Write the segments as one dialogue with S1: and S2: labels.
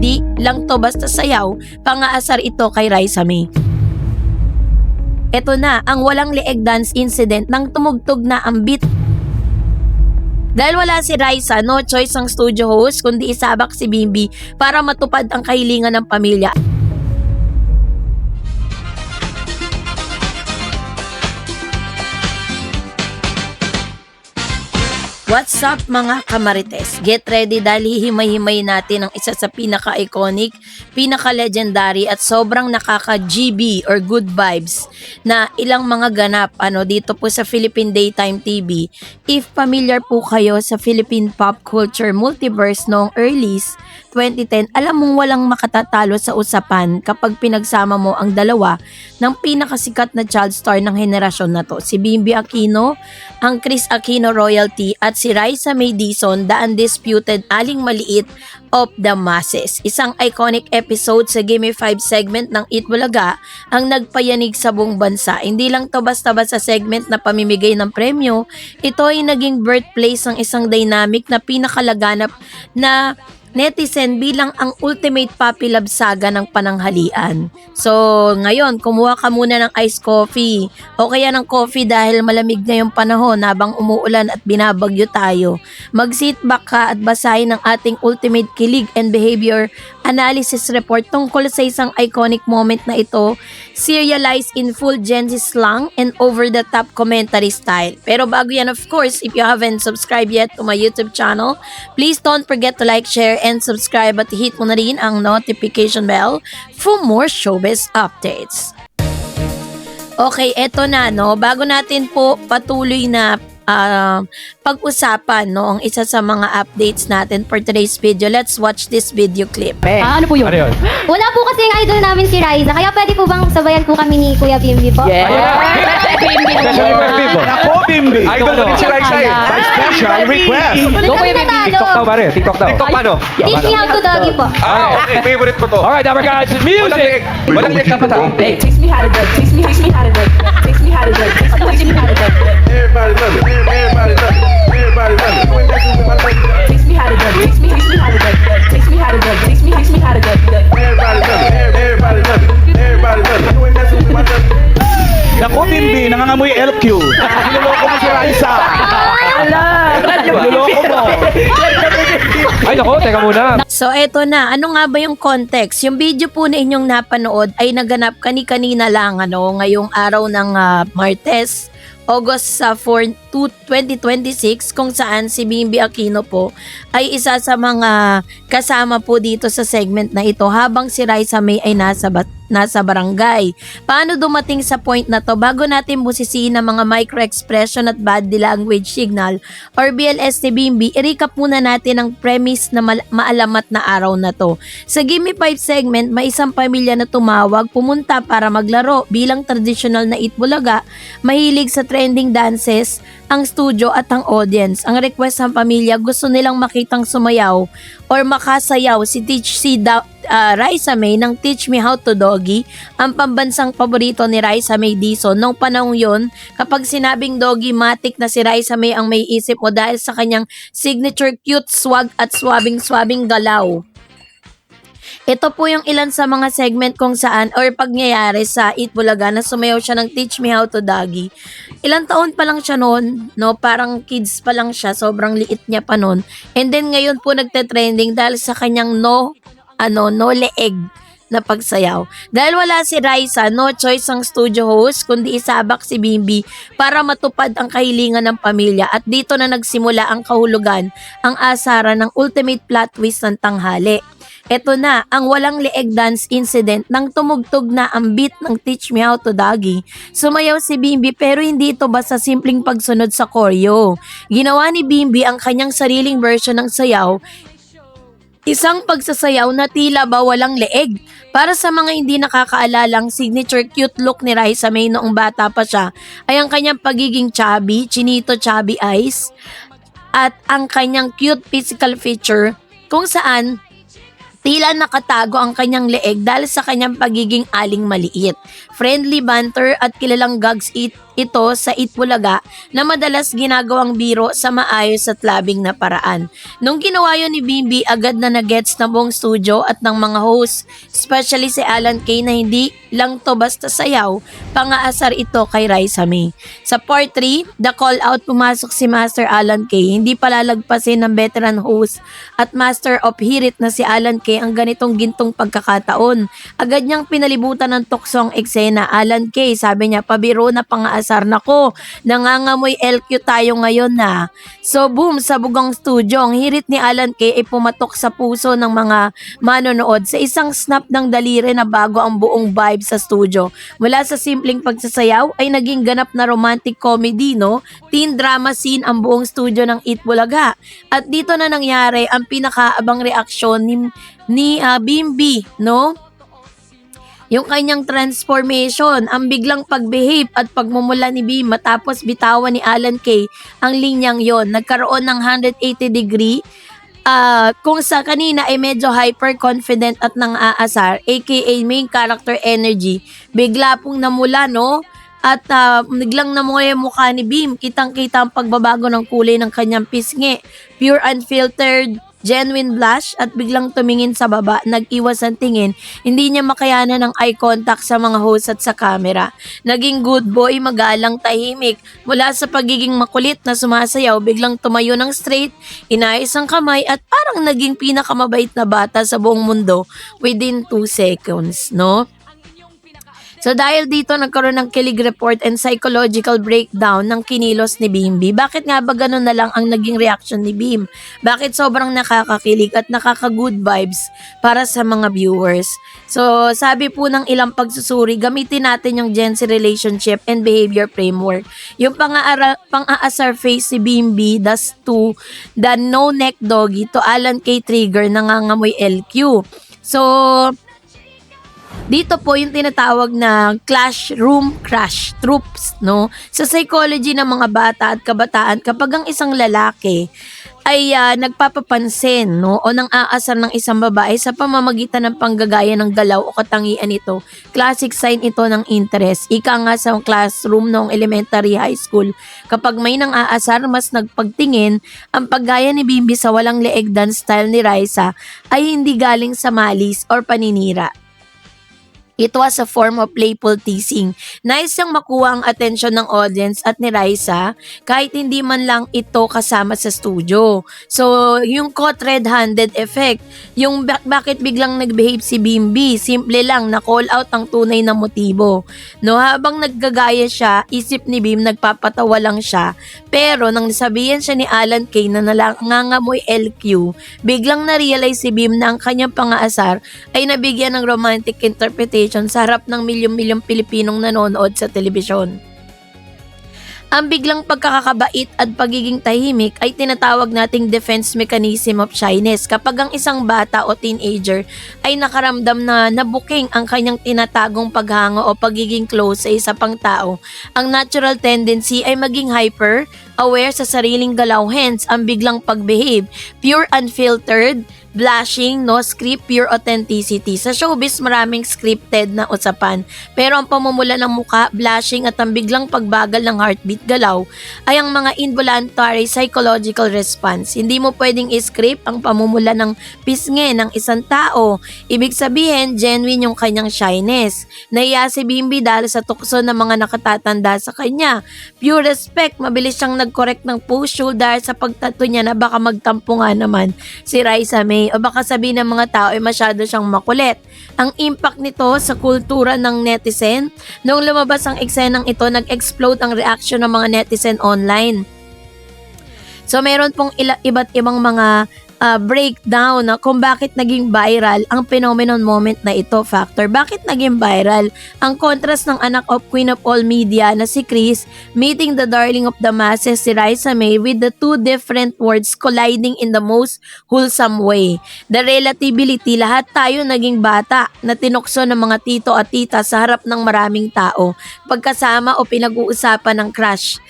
S1: hindi lang to basta sayaw, pangaasar ito kay Raisa May. Ito na ang walang leeg dance incident nang tumugtog na ang beat. Dahil wala si Raisa, no choice ang studio host kundi isabak si Bimbi para matupad ang kahilingan ng pamilya. What's up mga kamarites? Get ready dahil hihimay-himay natin ang isa sa pinaka-iconic, pinaka-legendary at sobrang nakaka-GB or good vibes na ilang mga ganap dito po sa Philippine Daytime TV. If familiar po kayo sa Philippine pop culture multiverse noong early 2010, alam mong walang makatatalo sa usapan kapag pinagsama mo ang dalawa ng pinakasikat na child star ng henerasyon na to. Si Bimbi Aquino, ang Kris Aquino royalty at si Raisa May Dizon, the undisputed aling maliit of the masses. Isang iconic episode sa Gimme 5 segment ng Eat Bulaga ang nagpayanig sa buong bansa. Hindi lang to basta-basta segment na pamimigay ng premyo, ito ay naging birthplace ng isang dynamic na pinakalaganap na netizen bilang ang ultimate puppy love saga ng pananghalian. So, ngayon, kumuha ka muna ng iced coffee o kaya ng coffee dahil malamig na yung panahon habang umuulan at binabagyo tayo. Mag-sit back ka at basahin ang ating ultimate kilig and behavior analysis report tungkol sa isang iconic moment na ito, serialized in full Gen Z slang and over-the-top commentary style. Pero bago yan, of course, if you haven't subscribed yet to my YouTube channel, please don't forget to like, share, and subscribe at hit mo na rin ang notification bell for more showbiz updates. Okay, eto na bago natin po patuloy na pag-usapan ang isa sa mga updates natin for today's video. Let's watch this video clip.
S2: Ano po yun?
S3: Ano yun?
S2: Wala po kasi yung idol namin si Raisa, kaya pwede po bang sabayan po kami ni Kuya Bimbi po?
S3: Ako, Bimbi!
S4: Idol na rin si Raisa eh.
S3: By special request!
S2: Doon kami
S3: TikTok daw
S2: natalo.
S3: ba rin? TikTok daw.
S4: TikTok paano?
S2: Teach me how to doggy po.
S4: Okay. Favorite ko to.
S3: Alright, our guys,
S4: Walang
S3: music!
S4: liig. Walang liig na pata.
S5: Teach me how to duck. Teach me how to duck. Teach me how to duck. Teach me how to duck.
S4: Everybody love it. Everybody love it. Everybody love it. When that's my life.
S5: Teach me how to duck. Teach me how to duck. Teach me how to duck. Teach me how to duck.
S4: Everybody love it. Everybody love it. Everybody love it. When that's my life.
S3: Naku, Bimbi, nangangamoy LQ. Niloloko mo si Raisa. Niloloko mo. Ay, naku, teka muna.
S1: So eto na, ano nga ba yung context? Yung video po na inyong napanood ay naganap kani-kanina lang ngayong araw ng Martes, August 4, 2026, kung saan si Bimbi Aquino po ay isa sa mga kasama po dito sa segment na ito habang si Raisa May ay nasa barangay. Paano dumating sa point na to? Bago natin busisiin ang mga micro-expression at body language signal or BLS ni Bimbi, i-recap muna natin ang premise na maalamat na araw na to. Sa Gimme 5 segment, may isang pamilya na tumawag, pumunta para maglaro bilang traditional na Eat Bulaga, mahilig sa trending dances, ang studio at ang audience. Ang request ng pamilya, gusto nilang makitang sumayaw or makasayaw si Raisa May ng Teach Me How to Doggy, ang pambansang paborito ni Raisa May Dizon. Noong panahon yon, kapag sinabing doggy, matik na si Raisa May ang may isip mo dahil sa kanyang signature cute swag at swabing-swabing galaw. Ito po yung ilan sa mga segment kung saan or pagyayari sa Eat Bulaga na sumayaw siya ng Teach Me How to Doggy. Ilang taon pa lang siya noon, parang kids pa lang siya, sobrang liit niya pa noon. And then ngayon po nagte-trending dahil sa kanyang no leeg na pagsayaw. Dahil wala si Raisa, no choice ang studio host kundi isabak si Bimbi para matupad ang kahilingan ng pamilya at dito na nagsimula ang kahulugan, ang asaran ng ultimate plot twist ng tanghali. Ito na ang walang leeg dance incident nang tumugtog na ang beat ng Teach Me How to Doggy. Sumayaw si Bimbi pero hindi ito basta simpleng pagsunod sa choreo. Ginawa ni Bimbi ang kanyang sariling version ng sayaw, isang pagsasayaw na tila ba walang leeg. Para sa mga hindi nakakaalalang signature cute look ni Raisa May noong bata pa siya ay ang kanyang pagiging chubby, chinito chubby eyes at ang kanyang cute physical feature kung saan Tila nakatago ang kanyang leeg dahil sa kanyang pagiging aling maliit. Friendly banter at kilalang gags ito sa Itbulaga na madalas ginagawang biro sa maayos at labing na paraan. Nung ginawa yun ni Bimbi, agad na nagets na buong studio at ng mga host, especially si Alan Kay na hindi lang to basta sayaw, pangaasar ito kay Raisa May. Sa part 3, the call out pumasok si Master Alan Kay, hindi palalagpasin ng veteran host at Master of Hirit na si Alan Kay ang ganitong gintong pagkakataon. Agad niyang pinalibutan ng tuksong eksena. Alan Kay, sabi niya, pabiro na pangaasar. Nako, nangangamoy LQ tayo ngayon na. So boom, sa bugang studio, ang hirit ni Alan Kay ay pumatok sa puso ng mga manonood sa isang snap ng daliri na bago ang buong vibe sa studio. Mula sa simpleng pagsasayaw ay naging ganap na romantic comedy, no? Teen drama scene ang buong studio ng Itbulaga. At dito na nangyari ang pinakaabang reaksyon ni Bimbi, no? Yung kanyang transformation, ang biglang pagbehave at pagmumula ni Bim matapos bitawan ni Alan Kay ang linyang yon. Nagkaroon ng 180 degree kung sa kanina ay medyo hyper-confident at nang-aasar, aka main character energy, bigla pong namula, no? At biglang namula yung mukha ni Bim. Kitang-kita ang pagbabago ng kulay ng kanyang pisngi. Pure unfiltered, genuine blush at biglang tumingin sa baba, nag-iwas ang tingin, hindi niya makayanan ng eye contact sa mga host at sa camera. Naging good boy, magalang, tahimik. Mula sa pagiging makulit na sumasayaw, biglang tumayo ng straight, inayos ang kamay at parang naging pinakamabait na bata sa buong mundo within 2 seconds, no? So dahil dito nagkaroon ng kilig report and psychological breakdown ng kinilos ni Bimbi. Bakit nga ba ganun na lang ang naging reaction ni Bim? Bakit sobrang nakakakilig at nakaka-good vibes para sa mga viewers? So sabi po ng ilang pagsusuri, gamitin natin yung Gen Z relationship and behavior framework. Yung pang-aasar face si Bimbi, das to the no-neck doggy to Alan K. Trigger, nangangamoy LQ. So dito po yung tinatawag na classroom crush tropes, no? Sa psychology ng mga bata at kabataan, kapag ang isang lalaki ay nagpapapansin, no, o nang aasar ng isang babae sa pamamagitan ng panggagaya ng galaw o katangian nito, classic sign ito ng interest. Ika nga sa classroom noong elementary high school, kapag may nang aasar, mas nagpagtingin, ang paggaya ni Bimbi sa walang leeg dance style ni Raisa ay hindi galing sa malis or paninira. It was a form of playful teasing. Nice yung makuha ang atensyon ng audience at ni Raisa kahit hindi man lang ito kasama sa studio. So, yung caught red-handed effect, yung bakit biglang nag-behave si Bimbi, simple lang, na-call out ang tunay na motibo. No, habang naggagaya siya, isip ni Bim, nagpapatawa lang siya. Pero nang nasabihan siya ni Alan Kay na nangangamoy LQ, biglang na-realize si Bim na ang kanyang pangaasar ay nabigyan ng romantic interpretation sa harap ng milyong-milyong Pilipinong nanonood sa telebisyon. Ang biglang pagkakabait at pagiging tahimik ay tinatawag nating defense mechanism of shyness. Kapag ang isang bata o teenager ay nakaramdam na nabuking ang kanyang tinatagong paghango o pagiging close sa isa pang tao, ang natural tendency ay maging hyper, aware sa sariling galaw, hence ang biglang pagbehave, pure unfiltered, blushing, no script, pure authenticity. Sa showbiz, maraming scripted na usapan. Pero ang pamumula ng muka, blushing at ang biglang pagbagal ng heartbeat, galaw, ay ang mga involuntary psychological response. Hindi mo pwedeng i-script ang pamumula ng pisngi ng isang tao. Ibig sabihin, genuine yung kanyang shyness. Naiya si Bimbi dahil sa tukso ng mga nakatatanda sa kanya. Pure respect, mabilis siyang nag-correct ng push dahil sa pagtato niya na baka magtampo nga naman si Raisa May o baka sabihin ng mga tao ay masyado siyang makulit. Ang impact nito sa kultura ng netizen, noong lumabas ang eksenang ito, nag-explode ang reaction ng mga netizen online. So meron pong iba't ibang mga breakdown na kung bakit naging viral ang phenomenon moment na ito. Factor, bakit naging viral? Ang contrast ng anak of Queen of All Media na si Chris meeting the darling of the masses si Raisa May with the two different words colliding in the most wholesome way. The relatability, lahat tayo naging bata na tinukso ng mga tito at tita sa harap ng maraming tao, pagkasama o pinag-uusapan ng crush.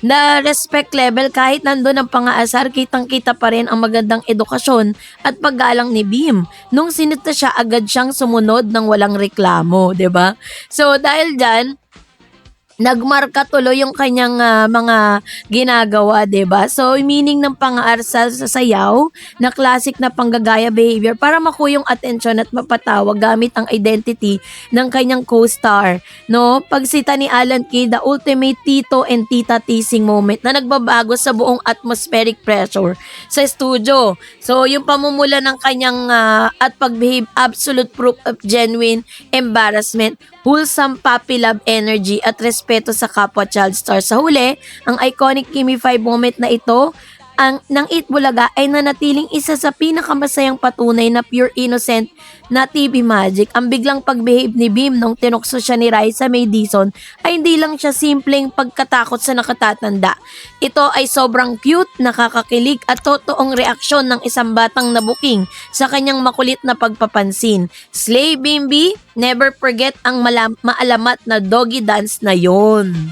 S1: na respect level kahit nandun ang pang-aasar, kitang-kita pa rin ang magandang edukasyon at paggalang ni Bim. Nung sinita siya, agad siyang sumunod ng walang reklamo, 'di ba? So dahil dyan, nagmarka tuloy yung kanyang mga ginagawa, 'di ba? So, meaning ng pang-aarsal sa sayaw na classic na panggagaya behavior para makuha yung atensyon at mapatawag gamit ang identity ng kanyang co-star, no? Pagsita ni Alan Kay, the ultimate tito and tita teasing moment na nagbabago sa buong atmospheric pressure sa studio. So, yung pamumula ng kanyang at pagbehave, absolute proof of genuine embarrassment, wholesome puppy love energy at respeto sa kapwa child star. Sa huli, ang iconic Kimi 5 moment na ito ng Eat Bulaga ay nanatiling isa sa pinakamasayang patunay na pure innocent na TV magic. Ang biglang pagbehave ni Bim nung tinukso siya ni Raisa May Dizon ay hindi lang siya simpleng pagkatakot sa nakatatanda. Ito ay sobrang cute, nakakakilig at totoong reaksyon ng isang batang nabuking sa kanyang makulit na pagpapansin. Slay Bimbi, never forget ang maalamat na doggy dance na yon.